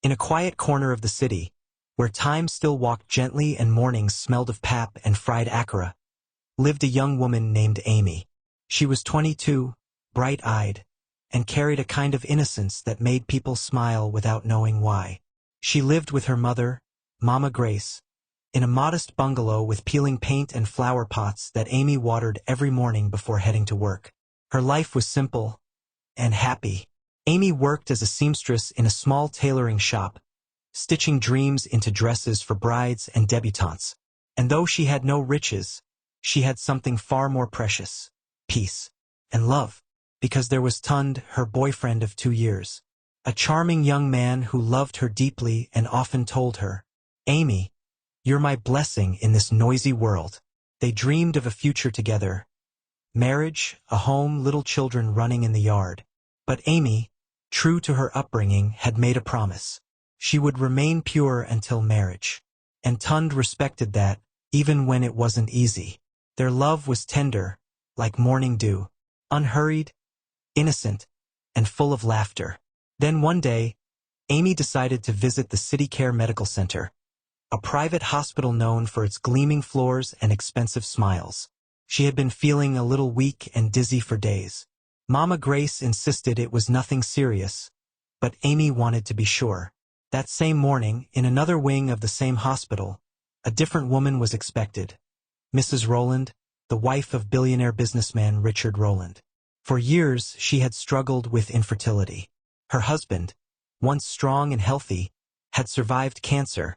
In a quiet corner of the city, where time still walked gently and mornings smelled of pap and fried akara, lived a young woman named Amy. She was 22, bright-eyed, and carried a kind of innocence that made people smile without knowing why. She lived with her mother, Mama Grace, in a modest bungalow with peeling paint and flower pots that Amy watered every morning before heading to work. Her life was simple and happy. Amy worked as a seamstress in a small tailoring shop, stitching dreams into dresses for brides and debutantes. And though she had no riches, she had something far more precious: peace and love. Because there was Tund, her boyfriend of 2 years, a charming young man who loved her deeply and often told her, "Amy, you're my blessing in this noisy world." They dreamed of a future together: marriage, a home, little children running in the yard. But Amy, true to her upbringing, had made a promise. She would remain pure until marriage. And Tund respected that, even when it wasn't easy. Their love was tender, like morning dew, unhurried, innocent, and full of laughter. Then one day, Amy decided to visit the City Care Medical Center, a private hospital known for its gleaming floors and expensive smiles. She had been feeling a little weak and dizzy for days. Mama Grace insisted it was nothing serious, but Amy wanted to be sure. That same morning, in another wing of the same hospital, a different woman was expected: Mrs. Roland, the wife of billionaire businessman Richard Roland. For years, she had struggled with infertility. Her husband, once strong and healthy, had survived cancer,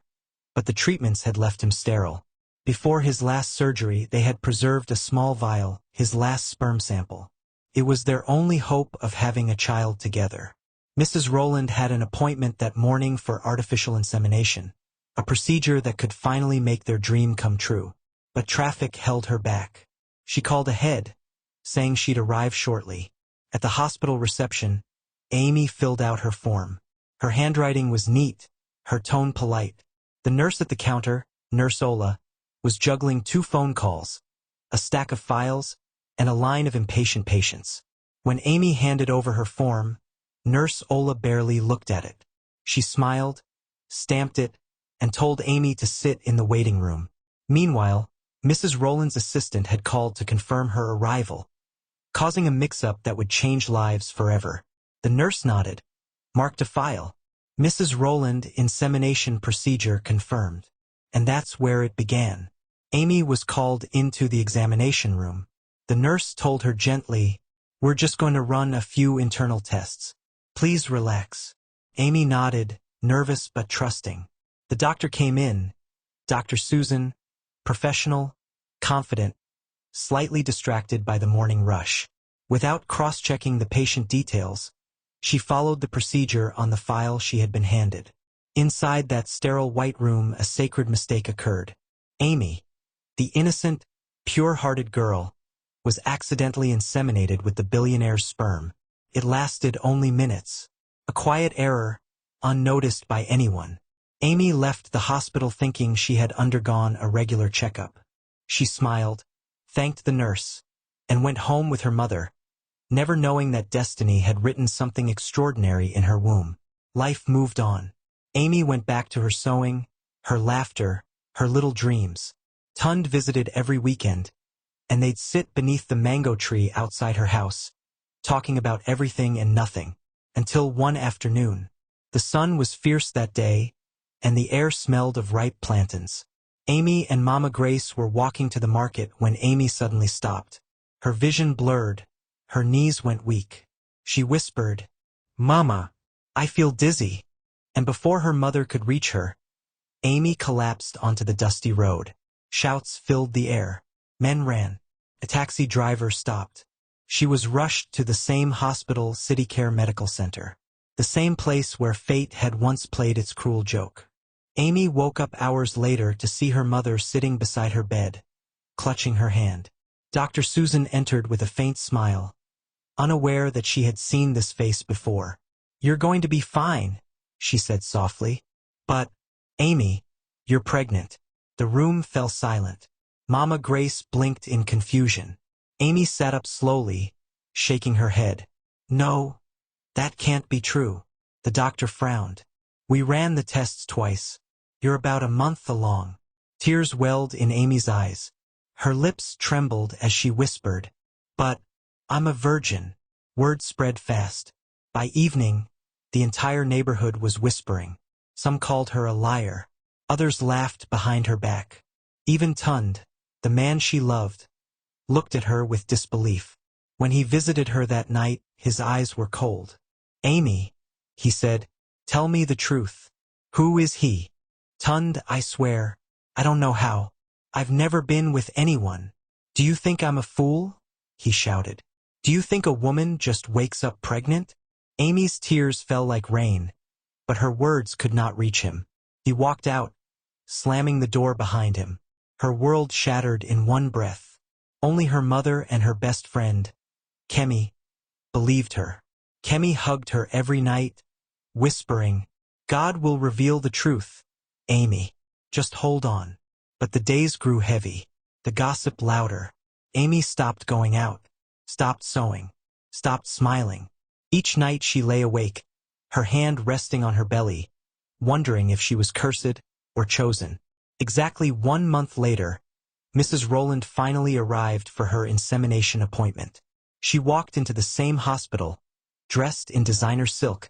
but the treatments had left him sterile. Before his last surgery, they had preserved a small vial, his last sperm sample. It was their only hope of having a child together. Mrs. Roland had an appointment that morning for artificial insemination, a procedure that could finally make their dream come true. But traffic held her back. She called ahead, saying she'd arrive shortly. At the hospital reception, Amy filled out her form. Her handwriting was neat, her tone polite. The nurse at the counter, Nurse Ola, was juggling 2 phone calls, a stack of files, and a line of impatient patients. When Amy handed over her form, Nurse Ola barely looked at it. She smiled, stamped it, and told Amy to sit in the waiting room. Meanwhile, Mrs. Roland's assistant had called to confirm her arrival, causing a mix-up that would change lives forever. The nurse nodded, marked a file. Mrs. Roland, insemination procedure confirmed. And that's where it began. Amy was called into the examination room. The nurse told her gently, "We're just going to run a few internal tests. Please relax." Amy nodded, nervous but trusting. The doctor came in, Dr. Susan, professional, confident, slightly distracted by the morning rush. Without cross-checking the patient details, she followed the procedure on the file she had been handed. Inside that sterile white room, a sacred mistake occurred. Amy, the innocent, pure-hearted girl, was accidentally inseminated with the billionaire's sperm. It lasted only minutes. A quiet error, unnoticed by anyone. Amy left the hospital thinking she had undergone a regular checkup. She smiled, thanked the nurse, and went home with her mother, never knowing that destiny had written something extraordinary in her womb. Life moved on. Amy went back to her sewing, her laughter, her little dreams. Tund visited every weekend, and they'd sit beneath the mango tree outside her house, talking about everything and nothing, until one afternoon. The sun was fierce that day, and the air smelled of ripe plantains. Amy and Mama Grace were walking to the market when Amy suddenly stopped. Her vision blurred, her knees went weak. She whispered, "Mama, I feel dizzy." And before her mother could reach her, Amy collapsed onto the dusty road. Shouts filled the air. Men ran. A taxi driver stopped. She was rushed to the same hospital, City Care Medical Center, the same place where fate had once played its cruel joke. Amy woke up hours later to see her mother sitting beside her bed, clutching her hand. Dr. Susan entered with a faint smile, unaware that she had seen this face before. "You're going to be fine," she said softly. "But, Amy, you're pregnant." The room fell silent. Mama Grace blinked in confusion. Amy sat up slowly, shaking her head. "No, that can't be true." The doctor frowned. We ran the tests twice. You're about a month along. Tears welled in Amy's eyes. Her lips trembled as she whispered, "But I'm a virgin." Word spread fast. By evening, the entire neighborhood was whispering. Some called her a liar. Others laughed behind her back. Even Tund, the man she loved, looked at her with disbelief. When he visited her that night, his eyes were cold. "Amy," he said, "tell me the truth. Who is he?" "Tund, I swear, I don't know how. I've never been with anyone." "Do you think I'm a fool?" he shouted. "Do you think a woman just wakes up pregnant?" Amy's tears fell like rain, but her words could not reach him. He walked out, slamming the door behind him. Her world shattered in one breath. Only her mother and her best friend, Kemi, believed her. Kemi hugged her every night, whispering, "God will reveal the truth. Amy, just hold on." But the days grew heavy, the gossip louder. Amy stopped going out, stopped sewing, stopped smiling. Each night she lay awake, her hand resting on her belly, wondering if she was cursed or chosen. Exactly 1 month later, Mrs. Roland finally arrived for her insemination appointment. She walked into the same hospital, dressed in designer silk,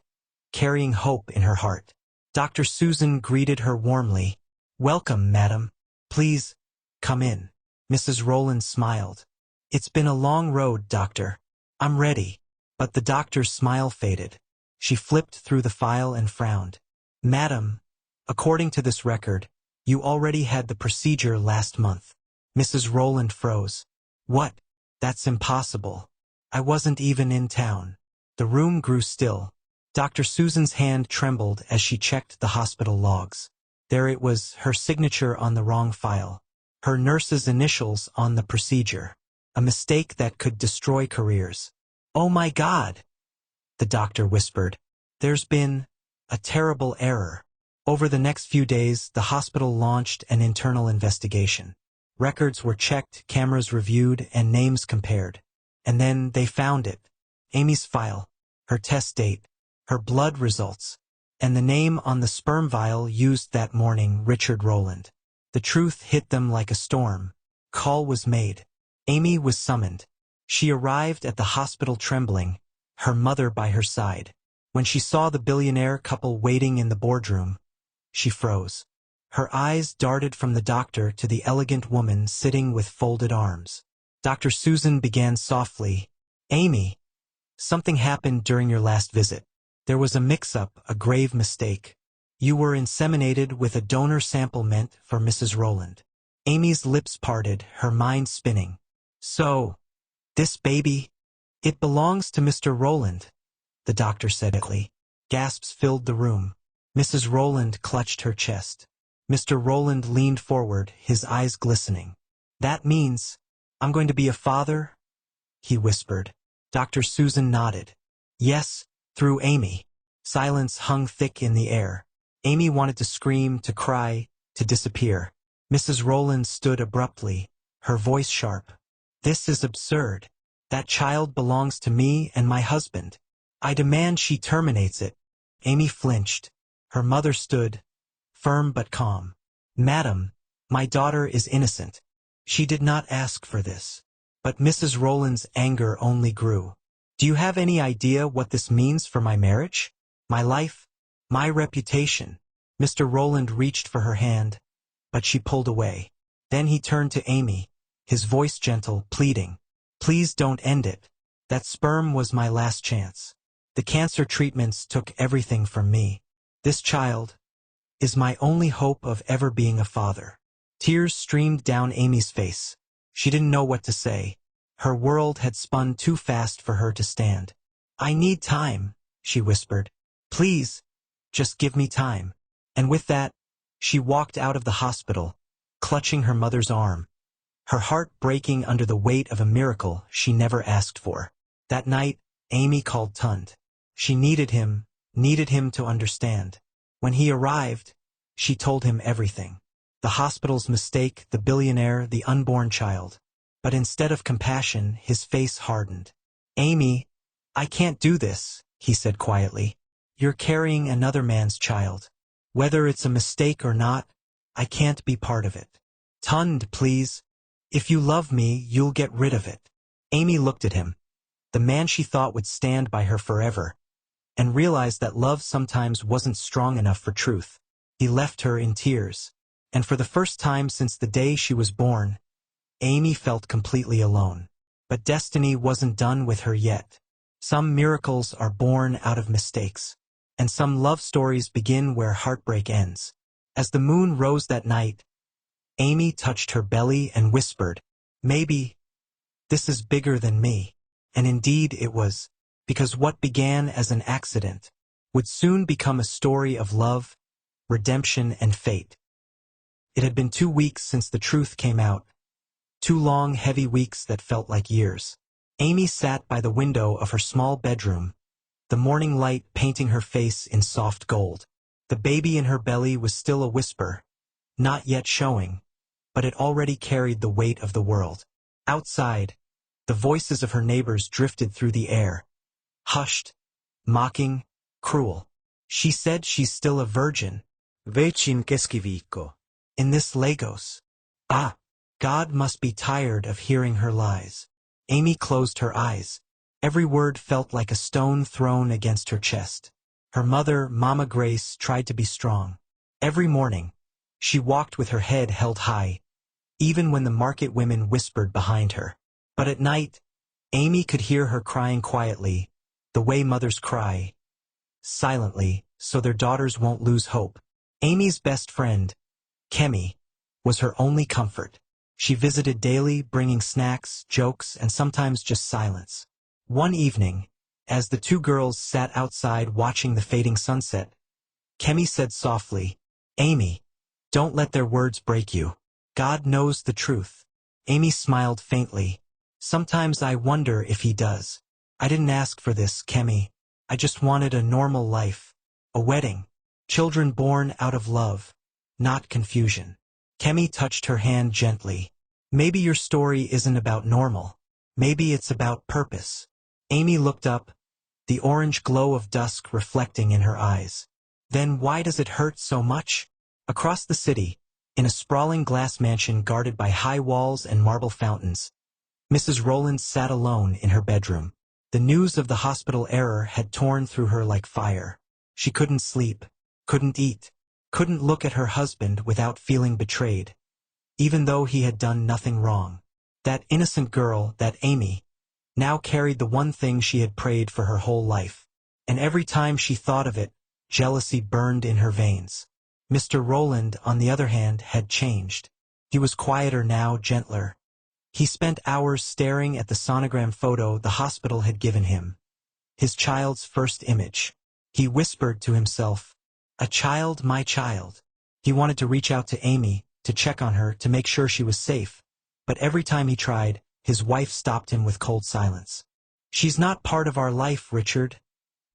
carrying hope in her heart. Dr. Susan greeted her warmly. "Welcome, madam. Please, come in." Mrs. Roland smiled. "It's been a long road, doctor. I'm ready." But the doctor's smile faded. She flipped through the file and frowned. "Madam, according to this record, you already had the procedure last month." Mrs. Roland froze. "What? That's impossible. I wasn't even in town." The room grew still. Dr. Susan's hand trembled as she checked the hospital logs. There it was, her signature on the wrong file. Her nurse's initials on the procedure. A mistake that could destroy careers. "Oh my God!" the doctor whispered. "There's been a terrible error." Over the next few days, the hospital launched an internal investigation. Records were checked, cameras reviewed, and names compared. And then they found it. Amy's file, her test date, her blood results, and the name on the sperm vial used that morning, Richard Roland. The truth hit them like a storm. Call was made. Amy was summoned. She arrived at the hospital trembling, her mother by her side. When she saw the billionaire couple waiting in the boardroom, she froze. Her eyes darted from the doctor to the elegant woman sitting with folded arms. Dr. Susan began softly, "Amy, something happened during your last visit. There was a mix-up, a grave mistake. You were inseminated with a donor sample meant for Mrs. Roland." Amy's lips parted, her mind spinning. "So, this baby, it belongs to Mr. Roland," the doctor said quietly. Gasps filled the room. Mrs. Roland clutched her chest. Mr. Roland leaned forward, his eyes glistening. "That means I'm going to be a father?" he whispered. Dr. Susan nodded. "Yes, through Amy." Silence hung thick in the air. Amy wanted to scream, to cry, to disappear. Mrs. Roland stood abruptly, her voice sharp. "This is absurd. That child belongs to me and my husband. I demand she terminates it." Amy flinched. Her mother stood, firm but calm. "Madam, my daughter is innocent. She did not ask for this." But Mrs. Roland's anger only grew. "Do you have any idea what this means for my marriage? My life? My reputation?" Mr. Roland reached for her hand, but she pulled away. Then he turned to Amy, his voice gentle, pleading. "Please don't end it. That sperm was my last chance. The cancer treatments took everything from me. This child is my only hope of ever being a father." Tears streamed down Amy's face. She didn't know what to say. Her world had spun too fast for her to stand. "I need time," she whispered. "Please, just give me time." And with that, she walked out of the hospital, clutching her mother's arm, her heart breaking under the weight of a miracle she never asked for. That night, Amy called Tund. She needed him to understand. When he arrived, she told him everything. The hospital's mistake, the billionaire, the unborn child. But instead of compassion, his face hardened. "Amy, I can't do this," he said quietly. You're carrying another man's child. Whether it's a mistake or not, I can't be part of it. Tund, please. If you love me, you'll get rid of it. Amy looked at him, the man she thought would stand by her forever, and realized that love sometimes wasn't strong enough for truth. He left her in tears, and for the first time since the day she was born, Amy felt completely alone. But destiny wasn't done with her yet. Some miracles are born out of mistakes, and some love stories begin where heartbreak ends. As the moon rose that night, Amy touched her belly and whispered, "Maybe this is bigger than me." And indeed it was, because what began as an accident would soon become a story of love, redemption, and fate. It had been 2 weeks since the truth came out, 2 long, heavy weeks that felt like years. Amy sat by the window of her small bedroom, the morning light painting her face in soft gold. The baby in her belly was still a whisper, not yet showing, but it already carried the weight of the world. Outside, the voices of her neighbors drifted through the air, hushed, mocking, cruel. She said she's still a virgin. In this Lagos. Ah, God must be tired of hearing her lies. Amy closed her eyes. Every word felt like a stone thrown against her chest. Her mother, Mama Grace, tried to be strong. Every morning, she walked with her head held high, even when the market women whispered behind her. But at night, Amy could hear her crying quietly, the way mothers cry, silently, so their daughters won't lose hope. Amy's best friend, Kemi, was her only comfort. She visited daily, bringing snacks, jokes, and sometimes just silence. One evening, as the 2 girls sat outside watching the fading sunset, Kemi said softly, "Amy, don't let their words break you. God knows the truth." Amy smiled faintly. "Sometimes I wonder if he does. I didn't ask for this, Kemi. I just wanted a normal life. A wedding. Children born out of love, not confusion." Kemi touched her hand gently. "Maybe your story isn't about normal. Maybe it's about purpose." Amy looked up, the orange glow of dusk reflecting in her eyes. "Then why does it hurt so much?" Across the city, in a sprawling glass mansion guarded by high walls and marble fountains, Mrs. Roland sat alone in her bedroom. The news of the hospital error had torn through her like fire. She couldn't sleep, couldn't eat, couldn't look at her husband without feeling betrayed, even though he had done nothing wrong. That innocent girl, that Amy, now carried the one thing she had prayed for her whole life. And every time she thought of it, jealousy burned in her veins. Mr. Roland, on the other hand, had changed. He was quieter now, gentler. He spent hours staring at the sonogram photo the hospital had given him, his child's first image. He whispered to himself, "A child, my child." He wanted to reach out to Amy, to check on her, to make sure she was safe. But every time he tried, his wife stopped him with cold silence. "She's not part of our life, Richard,"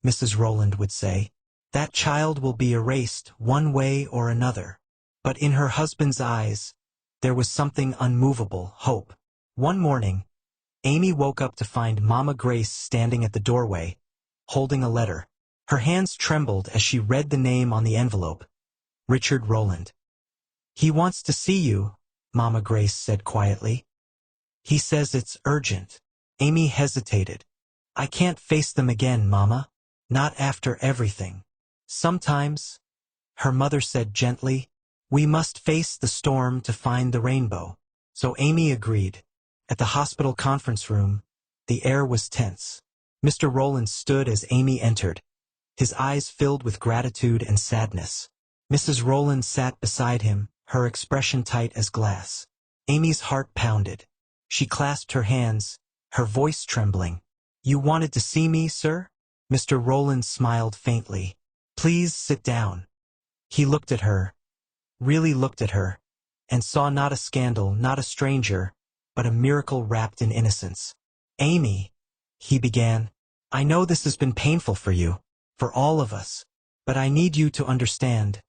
Mrs. Roland would say. "That child will be erased one way or another." But in her husband's eyes, there was something unmovable, hope. One morning, Amy woke up to find Mama Grace standing at the doorway, holding a letter. Her hands trembled as she read the name on the envelope, Richard Roland. "He wants to see you," Mama Grace said quietly. "He says it's urgent." Amy hesitated. "I can't face them again, Mama. Not after everything." "Sometimes," her mother said gently, "we must face the storm to find the rainbow." So Amy agreed. At the hospital conference room, the air was tense. Mr. Roland stood as Amy entered, his eyes filled with gratitude and sadness. Mrs. Roland sat beside him, her expression tight as glass. Amy's heart pounded. She clasped her hands, her voice trembling. "You wanted to see me, sir?" Mr. Roland smiled faintly. "Please sit down." He looked at her, really looked at her, and saw not a scandal, not a stranger, but a miracle wrapped in innocence. "Amy," he began, "I know this has been painful for you, for all of us, but I need you to understand.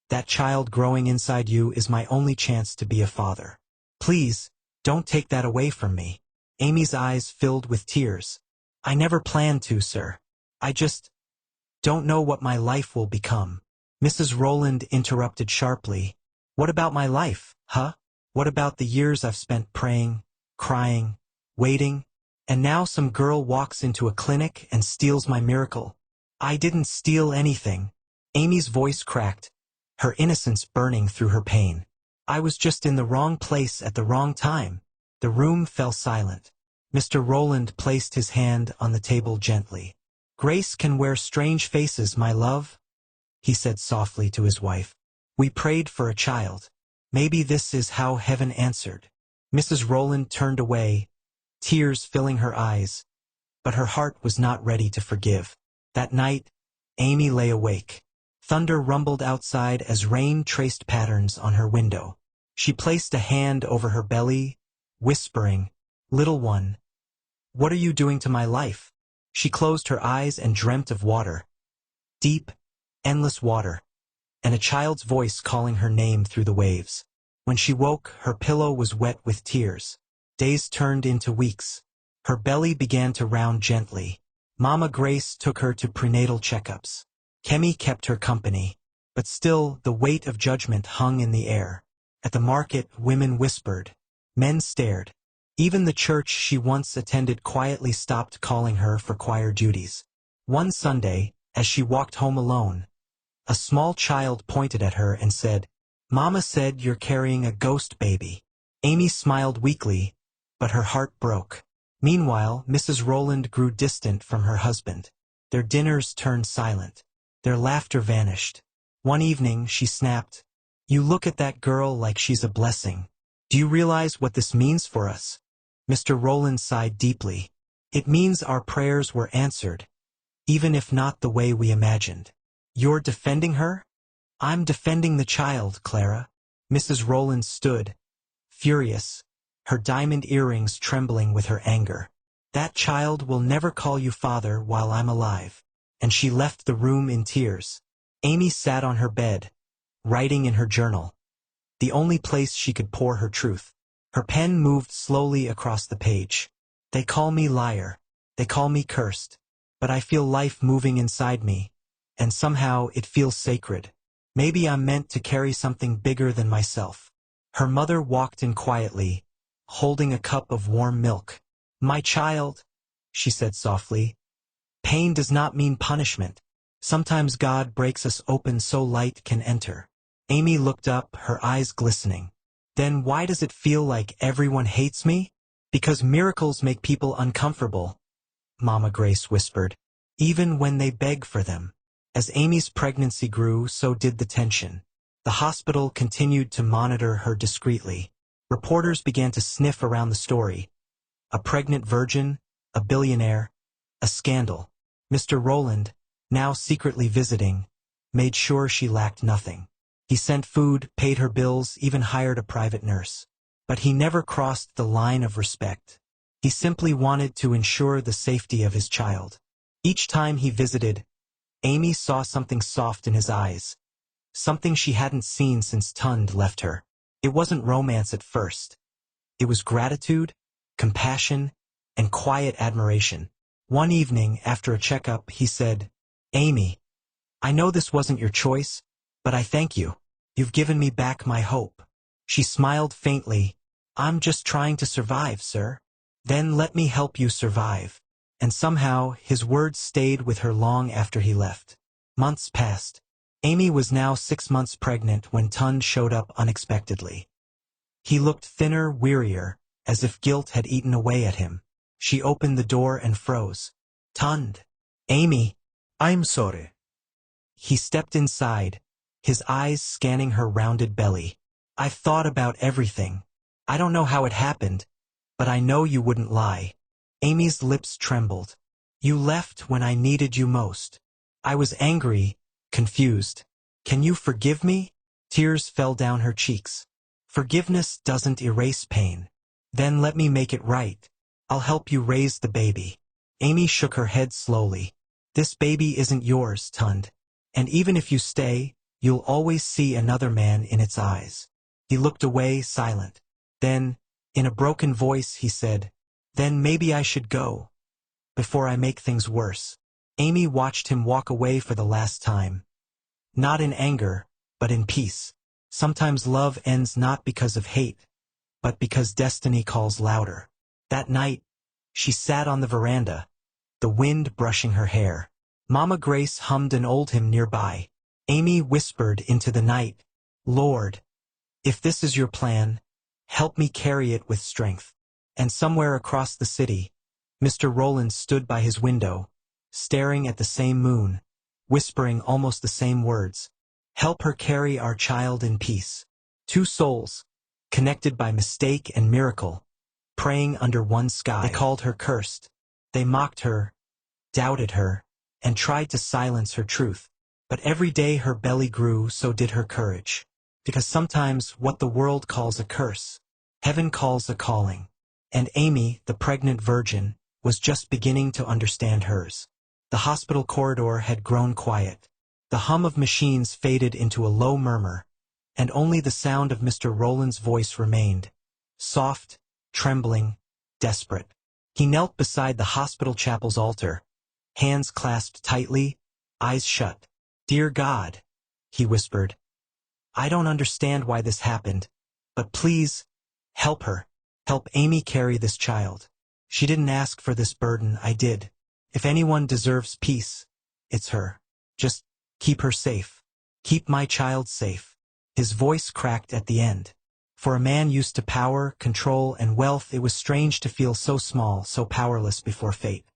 That child growing inside you is my only chance to be a father. Please, don't take that away from me." Amy's eyes filled with tears. "I never planned to, sir. I just Don't know what my life will become. Mrs. Roland interrupted sharply. What about my life, huh? What about the years I've spent praying, crying, waiting? And now some girl walks into a clinic and steals my miracle. I didn't steal anything. Amy's voice cracked, her innocence burning through her pain. I was just in the wrong place at the wrong time. The room fell silent. Mr. Roland placed his hand on the table gently. Grace can wear strange faces, my love, he said softly to his wife. We prayed for a child. Maybe this is how heaven answered. Mrs. Roland turned away, tears filling her eyes, but her heart was not ready to forgive. That night, Amy lay awake. Thunder rumbled outside as rain traced patterns on her window. She placed a hand over her belly, whispering, "Little one, what are you doing to my life?" She closed her eyes and dreamt of water. Deep, endless water, and a child's voice calling her name through the waves. When she woke, her pillow was wet with tears. Days turned into weeks. Her belly began to round gently. Mama Grace took her to prenatal checkups. Kemi kept her company, but still the weight of judgment hung in the air. At the market, women whispered. Men stared. Even the church she once attended quietly stopped calling her for choir duties. One Sunday, as she walked home alone, a small child pointed at her and said, "Mama said you're carrying a ghost baby." Amy smiled weakly, but her heart broke. Meanwhile, Mrs. Roland grew distant from her husband. Their dinners turned silent. Their laughter vanished. One evening, she snapped, "You look at that girl like she's a blessing. Do you realize what this means for us?" Mr. Roland sighed deeply. "It means our prayers were answered, even if not the way we imagined." "You're defending her?" "I'm defending the child, Clara." Mrs. Roland stood, furious, her diamond earrings trembling with her anger. "That child will never call you father while I'm alive." And she left the room in tears. Amy sat on her bed, writing in her journal, the only place she could pour her truth. Her pen moved slowly across the page. "They call me liar. They call me cursed. But I feel life moving inside me, and somehow it feels sacred. Maybe I'm meant to carry something bigger than myself." Her mother walked in quietly, holding a cup of warm milk. "My child," she said softly, "pain does not mean punishment. Sometimes God breaks us open so light can enter." Amy looked up, her eyes glistening. "Then why does it feel like everyone hates me?" "Because miracles make people uncomfortable," Mama Grace whispered, "even when they beg for them." As Amy's pregnancy grew, so did the tension. The hospital continued to monitor her discreetly. Reporters began to sniff around the story. A pregnant virgin, a billionaire, a scandal. Mr. Roland, now secretly visiting, made sure she lacked nothing. He sent food, paid her bills, even hired a private nurse. But he never crossed the line of respect. He simply wanted to ensure the safety of his child. Each time he visited, Amy saw something soft in his eyes, something she hadn't seen since Tund left her. It wasn't romance at first. It was gratitude, compassion, and quiet admiration. One evening, after a checkup, he said, "Amy, I know this wasn't your choice, but I thank you. You've given me back my hope." She smiled faintly. "I'm just trying to survive, sir." "Then let me help you survive." And somehow, his words stayed with her long after he left. Months passed. Amy was now 6 months pregnant when Tund showed up unexpectedly. He looked thinner, wearier, as if guilt had eaten away at him. She opened the door and froze. "Tund." "Amy." I'm sorry. He stepped inside, his eyes scanning her rounded belly. "I've thought about everything. I don't know how it happened, but I know you wouldn't lie." Amy's lips trembled. "You left when I needed you most." "I was angry, confused. Can you forgive me?" Tears fell down her cheeks. "Forgiveness doesn't erase pain." "Then let me make it right. I'll help you raise the baby." Amy shook her head slowly. "This baby isn't yours, Tund. And even if you stay, you'll always see another man in its eyes." He looked away, silent. Then, in a broken voice, he said, "Then maybe I should go, before I make things worse." Amy watched him walk away for the last time. Not in anger, but in peace. Sometimes love ends not because of hate, but because destiny calls louder. That night, she sat on the veranda, the wind brushing her hair. Mama Grace hummed an old hymn nearby. Amy whispered into the night, "Lord, if this is your plan, help me carry it with strength." And somewhere across the city, Mr. Roland stood by his window, staring at the same moon, whispering almost the same words. "Help her carry our child in peace." Two souls, connected by mistake and miracle, praying under one sky. They called her cursed. They mocked her, doubted her, and tried to silence her truth. But every day her belly grew, so did her courage. Because sometimes what the world calls a curse, heaven calls a calling. And Amy, the pregnant virgin, was just beginning to understand hers. The hospital corridor had grown quiet. The hum of machines faded into a low murmur, and only the sound of Mr. Roland's voice remained, soft, trembling, desperate. He knelt beside the hospital chapel's altar, hands clasped tightly, eyes shut. "Dear God," he whispered, "I don't understand why this happened, but please, help her. Help Amy carry this child. She didn't ask for this burden, I did. If anyone deserves peace, it's her. Just keep her safe. Keep my child safe." His voice cracked at the end. For a man used to power, control, and wealth, it was strange to feel so small, so powerless before fate.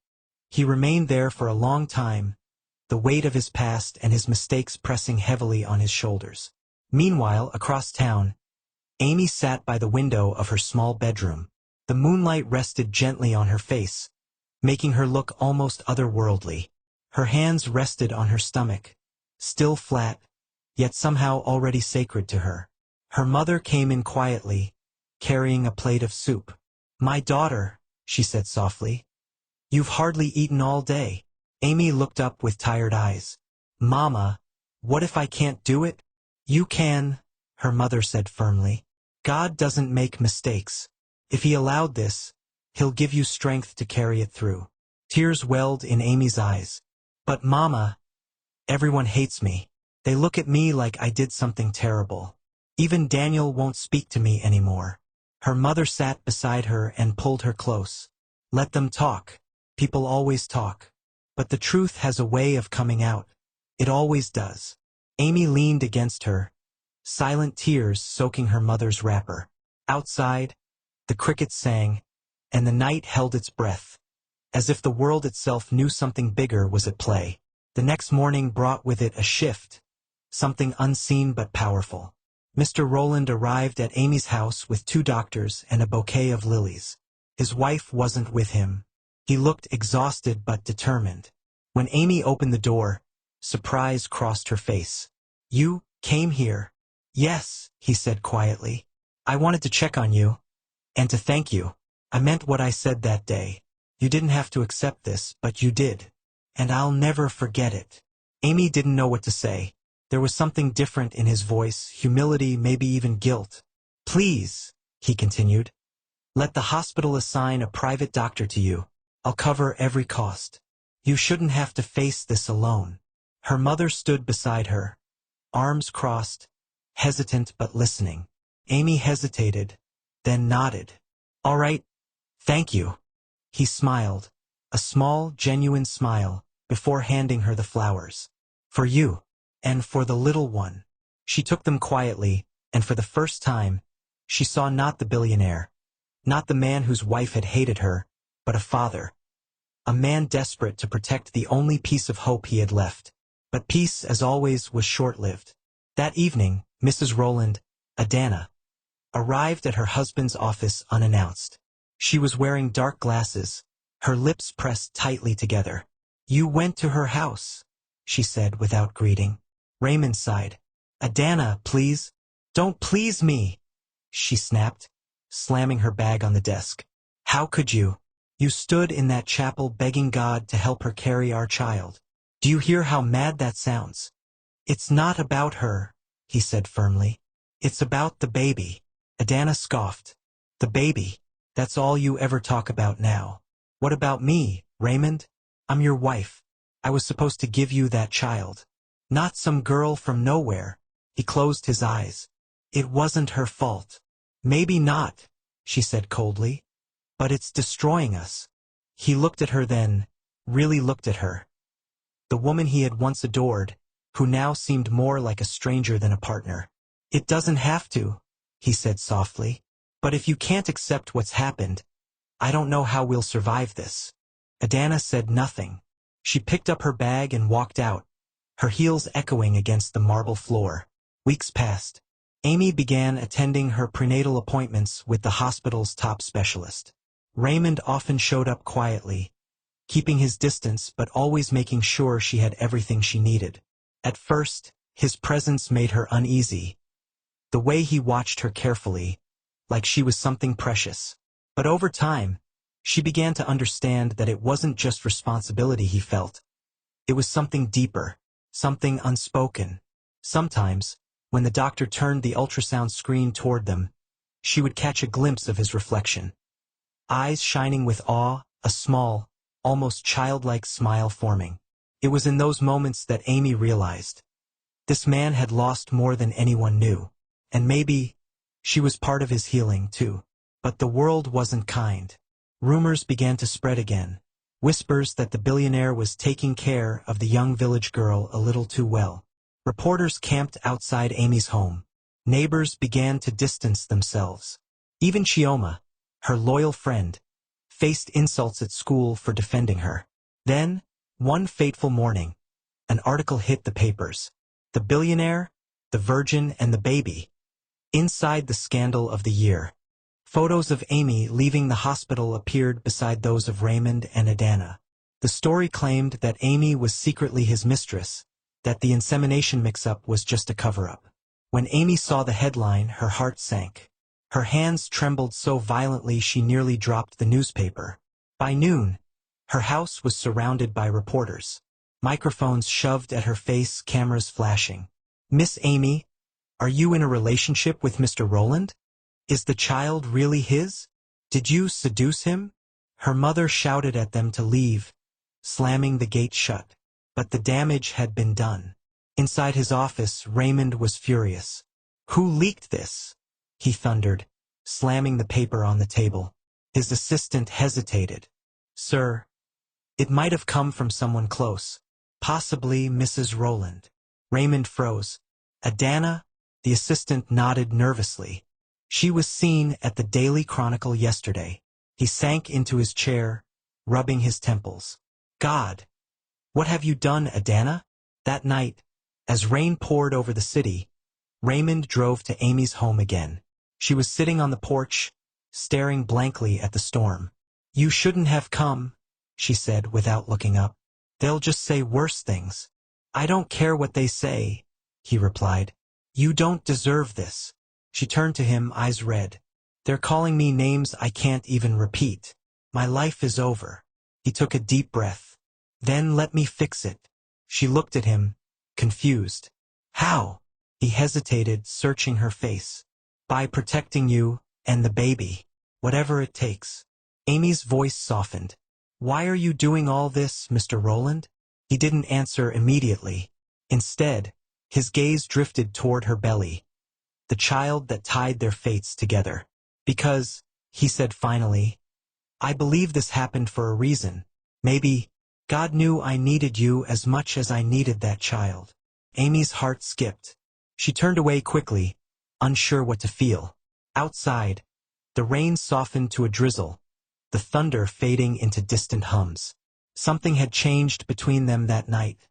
He remained there for a long time, the weight of his past and his mistakes pressing heavily on his shoulders. Meanwhile, across town, Amy sat by the window of her small bedroom. The moonlight rested gently on her face, making her look almost otherworldly. Her hands rested on her stomach, still flat, yet somehow already sacred to her. Her mother came in quietly, carrying a plate of soup. "My daughter," she said softly, "you've hardly eaten all day." Amy looked up with tired eyes. "Mama, what if I can't do it?" "You can," her mother said firmly. "God doesn't make mistakes. If he allowed this, he'll give you strength to carry it through." Tears welled in Amy's eyes. "But Mama, everyone hates me. They look at me like I did something terrible. Even Daniel won't speak to me anymore." Her mother sat beside her and pulled her close. "Let them talk. People always talk. But the truth has a way of coming out. It always does." Amy leaned against her, silent tears soaking her mother's wrapper. Outside, the crickets sang, and the night held its breath, as if the world itself knew something bigger was at play. The next morning brought with it a shift, something unseen but powerful. Mr. Roland arrived at Amy's house with 2 doctors and a bouquet of lilies. His wife wasn't with him. He looked exhausted but determined. When Amy opened the door, surprise crossed her face. "You came here?" "Yes," he said quietly. "I wanted to check on you, and to thank you. I meant what I said that day. You didn't have to accept this, but you did. And I'll never forget it." Amy didn't know what to say. There was something different in his voice, humility, maybe even guilt. "Please," he continued, "let the hospital assign a private doctor to you. I'll cover every cost. You shouldn't have to face this alone." Her mother stood beside her, arms crossed, hesitant but listening. Amy hesitated, then nodded. "All right, thank you." He smiled, a small, genuine smile, before handing her the flowers. "For you, and for the little one." She took them quietly, and for the first time, she saw not the billionaire, not the man whose wife had hated her, but a father. A man desperate to protect the only piece of hope he had left. But peace, as always, was short-lived. That evening, Mrs. Roland, Adanna, arrived at her husband's office unannounced. She was wearing dark glasses, her lips pressed tightly together. "You went to her house," she said without greeting. Raymond sighed. "Adanna, please." "Don't please me," she snapped, slamming her bag on the desk. "How could you? You stood in that chapel begging God to help her carry our child. Do you hear how mad that sounds?" "It's not about her," he said firmly. "It's about the baby." Adanna scoffed. "The baby? That's all you ever talk about now. What about me, Raymond? I'm your wife. I was supposed to give you that child. Not some girl from nowhere. He closed his eyes. It wasn't her fault. Maybe not, she said coldly. But it's destroying us. He looked at her then, really looked at her. The woman he had once adored, who now seemed more like a stranger than a partner. It doesn't have to, he said softly. But if you can't accept what's happened, I don't know how we'll survive this. Adanna said nothing. She picked up her bag and walked out, her heels echoing against the marble floor. Weeks passed. Amy began attending her prenatal appointments with the hospital's top specialist. Raymond often showed up quietly, keeping his distance but always making sure she had everything she needed. At first, his presence made her uneasy, the way he watched her carefully, like she was something precious. But over time, she began to understand that it wasn't just responsibility he felt. It was something deeper, something unspoken. Sometimes, when the doctor turned the ultrasound screen toward them, she would catch a glimpse of his reflection. Eyes shining with awe, a small, almost childlike smile forming. It was in those moments that Amy realized. This man had lost more than anyone knew. And maybe, she was part of his healing too. But the world wasn't kind. Rumors began to spread again. Whispers that the billionaire was taking care of the young village girl a little too well. Reporters camped outside Amy's home. Neighbors began to distance themselves. Even Chioma, her loyal friend, faced insults at school for defending her. Then, one fateful morning, an article hit the papers. The billionaire, the virgin, and the baby. Inside the scandal of the year. Photos of Amy leaving the hospital appeared beside those of Raymond and Adanna. The story claimed that Amy was secretly his mistress, that the insemination mix-up was just a cover-up. When Amy saw the headline, her heart sank. Her hands trembled so violently she nearly dropped the newspaper. By noon, her house was surrounded by reporters. Microphones shoved at her face, cameras flashing. Miss Amy, are you in a relationship with Mr. Roland? Is the child really his? Did you seduce him? Her mother shouted at them to leave, slamming the gate shut. But the damage had been done. Inside his office, Raymond was furious. Who leaked this? He thundered, slamming the paper on the table. His assistant hesitated. Sir, it might have come from someone close. Possibly Mrs. Roland. Raymond froze. Adanna, the assistant, nodded nervously. She was seen at the Daily Chronicle yesterday. He sank into his chair, rubbing his temples. God! What have you done, Adanna? That night, as rain poured over the city, Raymond drove to Amy's home again. She was sitting on the porch, staring blankly at the storm. You shouldn't have come, she said without looking up. They'll just say worse things. I don't care what they say, he replied. You don't deserve this. She turned to him, eyes red. They're calling me names I can't even repeat. My life is over. He took a deep breath. Then let me fix it. She looked at him, confused. How? He hesitated, searching her face. By protecting you and the baby. Whatever it takes. Amy's voice softened. Why are you doing all this, Mr. Roland? He didn't answer immediately. Instead, his gaze drifted toward her belly, the child that tied their fates together. Because, he said finally, I believe this happened for a reason. Maybe, God knew I needed you as much as I needed that child. Amy's heart skipped. She turned away quickly, unsure what to feel. Outside, the rain softened to a drizzle, the thunder fading into distant hums. Something had changed between them that night.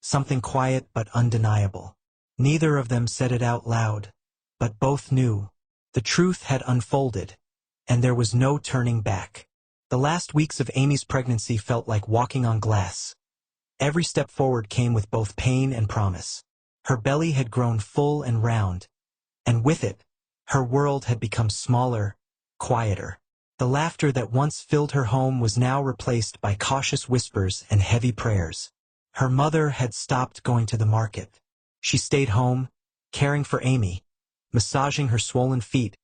Something quiet but undeniable. Neither of them said it out loud, but both knew. The truth had unfolded, and there was no turning back. The last weeks of Amy's pregnancy felt like walking on glass. Every step forward came with both pain and promise. Her belly had grown full and round, and with it, her world had become smaller, quieter. The laughter that once filled her home was now replaced by cautious whispers and heavy prayers. Her mother had stopped going to the market. She stayed home, caring for Amy, massaging her swollen feet,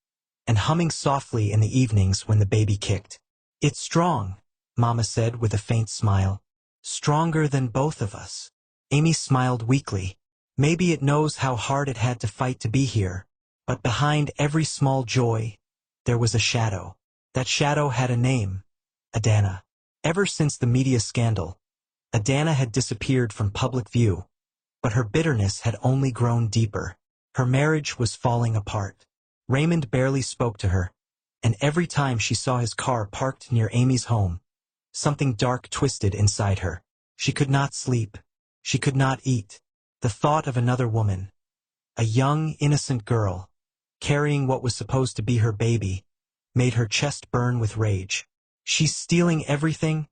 and humming softly in the evenings when the baby kicked. It's strong, Mama said with a faint smile. Stronger than both of us. Amy smiled weakly. Maybe it knows how hard it had to fight to be here, but behind every small joy, there was a shadow. That shadow had a name, Adanna. Ever since the media scandal, Adanna had disappeared from public view, but her bitterness had only grown deeper. Her marriage was falling apart. Raymond barely spoke to her, and every time she saw his car parked near Amy's home, something dark twisted inside her. She could not sleep. She could not eat. The thought of another woman, a young, innocent girl, carrying what was supposed to be her baby, made her chest burn with rage. "She's stealing everything,"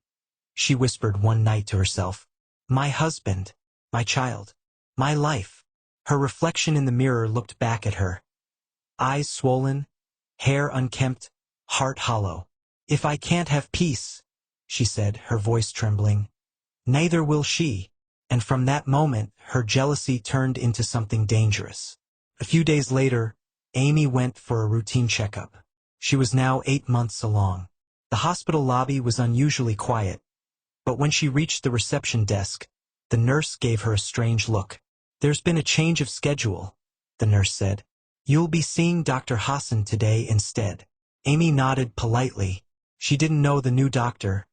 she whispered one night to herself. "My husband, my child, my life." Her reflection in the mirror looked back at her. Eyes swollen, hair unkempt, heart hollow. "If I can't have peace," she said, her voice trembling, "neither will she." And from that moment, her jealousy turned into something dangerous. A few days later, Amy went for a routine checkup. She was now 8 months along. The hospital lobby was unusually quiet, but when she reached the reception desk, the nurse gave her a strange look. "There's been a change of schedule," the nurse said. "You'll be seeing Dr. Hassan today instead." Amy nodded politely. She didn't know the new doctor,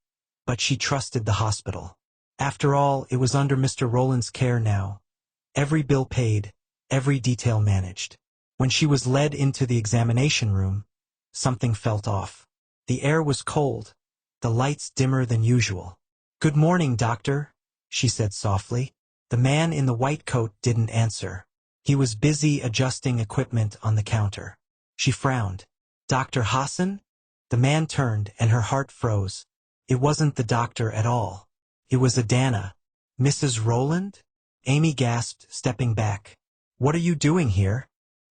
but she trusted the hospital. After all, it was under Mr. Roland's care now. Every bill paid, every detail managed. When she was led into the examination room, something felt off. The air was cold, the lights dimmer than usual. "Good morning, doctor," she said softly. The man in the white coat didn't answer. He was busy adjusting equipment on the counter. She frowned. "Dr. Hassan?" The man turned and her heart froze. It wasn't the doctor at all. It was Adanna. "Mrs. Roland?" Amy gasped, stepping back. "What are you doing here?"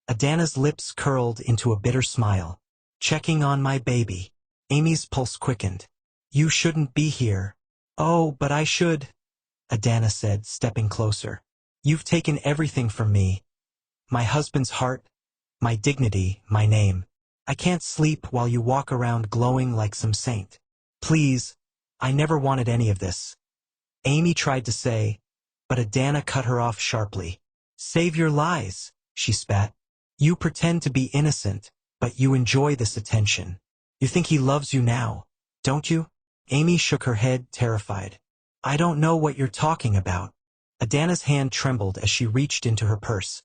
Adanna's lips curled into a bitter smile. "Checking on my baby." Amy's pulse quickened. "You shouldn't be here." "Oh, but I should," Adanna said, stepping closer. "You've taken everything from me. My husband's heart, my dignity, my name. I can't sleep while you walk around glowing like some saint. Please, I never wanted any of this." Amy tried to say, but Adanna cut her off sharply. "Save your lies," she spat. "You pretend to be innocent, but you enjoy this attention. You think he loves you now, don't you?" Amy shook her head, terrified. "I don't know what you're talking about." Adanna's hand trembled as she reached into her purse,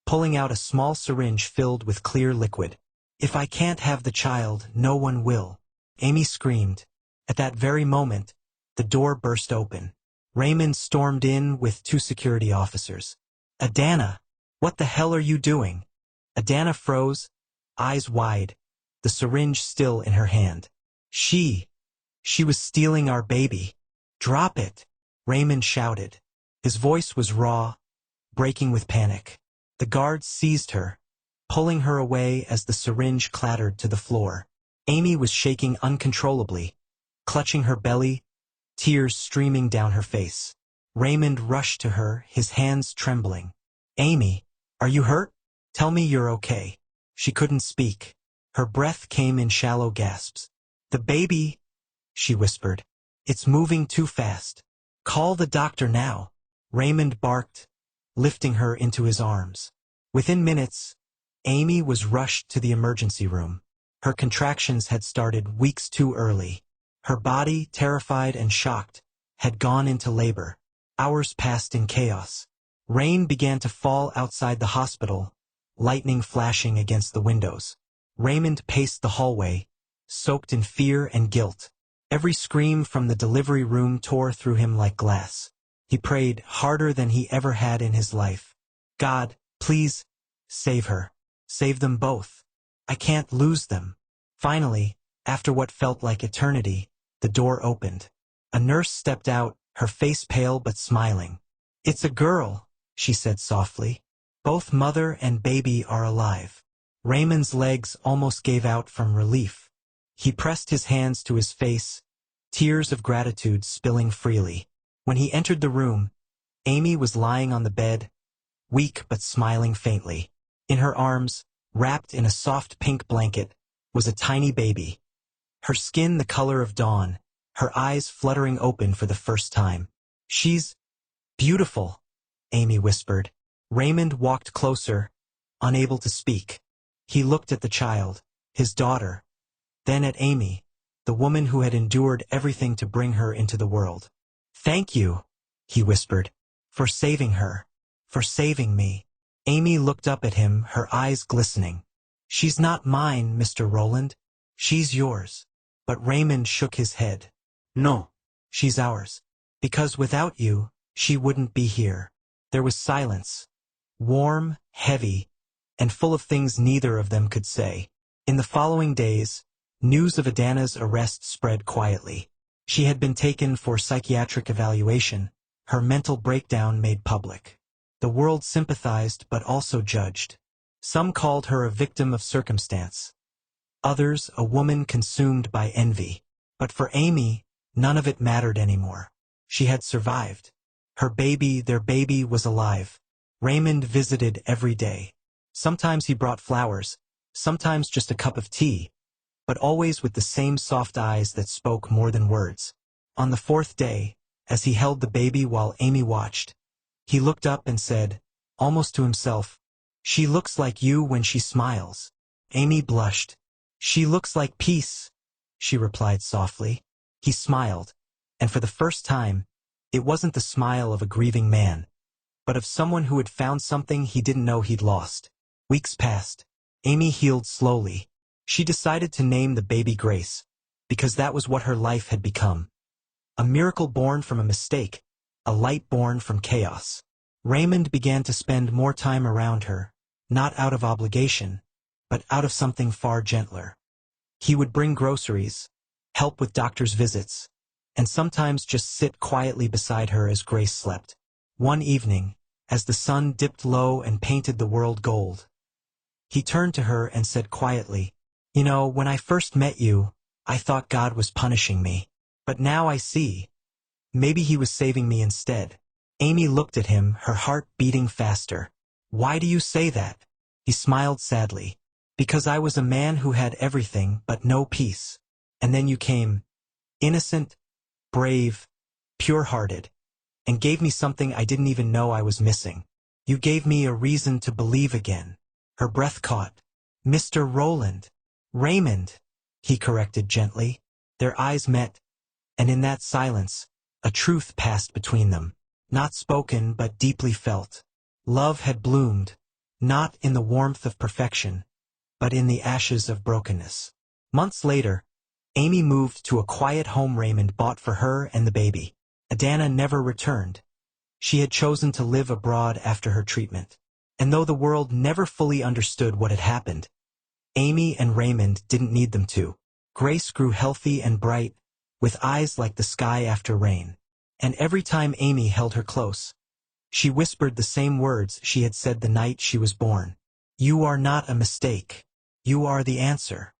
pulling out a small syringe filled with clear liquid. "If I can't have the child, no one will." Amy screamed. At that very moment, the door burst open. Raymond stormed in with 2 security officers. "Adanna, what the hell are you doing?" Adanna froze, eyes wide, the syringe still in her hand. She was stealing our baby." "Drop it," Raymond shouted. His voice was raw, breaking with panic. The guards seized her, pulling her away as the syringe clattered to the floor. Amy was shaking uncontrollably, clutching her belly, tears streaming down her face. Raymond rushed to her, his hands trembling. "Amy, are you hurt? Tell me you're okay." She couldn't speak. Her breath came in shallow gasps. "The baby," she whispered. "It's moving too fast. Call the doctor now." Raymond barked, lifting her into his arms. Within minutes, Amy was rushed to the emergency room. Her contractions had started weeks too early. Her body, terrified and shocked, had gone into labor. Hours passed in chaos. Rain began to fall outside the hospital, lightning flashing against the windows. Raymond paced the hallway, soaked in fear and guilt. Every scream from the delivery room tore through him like glass. He prayed harder than he ever had in his life. "God, please, save her. Save them both. I can't lose them." Finally, after what felt like eternity, the door opened. A nurse stepped out, her face pale but smiling. "It's a girl," she said softly. "Both mother and baby are alive." Raymond's legs almost gave out from relief. He pressed his hands to his face, tears of gratitude spilling freely. When he entered the room, Amy was lying on the bed, weak but smiling faintly. In her arms, wrapped in a soft pink blanket, was a tiny baby. Her skin the color of dawn, her eyes fluttering open for the first time. "She's beautiful," Amy whispered. Raymond walked closer, unable to speak. He looked at the child, his daughter, then at Amy, the woman who had endured everything to bring her into the world. "Thank you," he whispered, "for saving her, for saving me." Amy looked up at him, her eyes glistening. "She's not mine, Mr. Roland. She's yours." But Raymond shook his head. "No, she's ours. Because without you, she wouldn't be here." There was silence, warm, heavy, and full of things neither of them could say. In the following days, news of Adanna's arrest spread quietly. She had been taken for psychiatric evaluation, her mental breakdown made public. The world sympathized but also judged. Some called her a victim of circumstance. Others, a woman consumed by envy. But for Amy, none of it mattered anymore. She had survived. Her baby, their baby, was alive. Raymond visited every day. Sometimes he brought flowers, sometimes just a cup of tea, but always with the same soft eyes that spoke more than words. On the fourth day, as he held the baby while Amy watched, he looked up and said, almost to himself, "She looks like you when she smiles." Amy blushed. "She looks like peace," she replied softly. He smiled, and for the first time, it wasn't the smile of a grieving man, but of someone who had found something he didn't know he'd lost. Weeks passed. Amy healed slowly. She decided to name the baby Grace, because that was what her life had become. A miracle born from a mistake, a light born from chaos. Raymond began to spend more time around her, not out of obligation, but out of something far gentler. He would bring groceries, help with doctor's visits, and sometimes just sit quietly beside her as Grace slept. One evening, as the sun dipped low and painted the world gold, he turned to her and said quietly, "You know, when I first met you, I thought God was punishing me. But now I see. Maybe he was saving me instead." Amy looked at him, her heart beating faster. "Why do you say that?" He smiled sadly. "Because I was a man who had everything but no peace. And then you came, innocent, brave, pure-hearted, and gave me something I didn't even know I was missing. You gave me a reason to believe again." Her breath caught. "Mr. Roland." "Raymond," he corrected gently. Their eyes met, and in that silence, a truth passed between them. Not spoken but deeply felt. Love had bloomed, not in the warmth of perfection, but in the ashes of brokenness. Months later, Amy moved to a quiet home Raymond bought for her and the baby. Adanna never returned. She had chosen to live abroad after her treatment. And though the world never fully understood what had happened, Amy and Raymond didn't need them to. Grace grew healthy and bright, with eyes like the sky after rain. And every time Amy held her close, she whispered the same words she had said the night she was born. "You are not a mistake. You are the answer."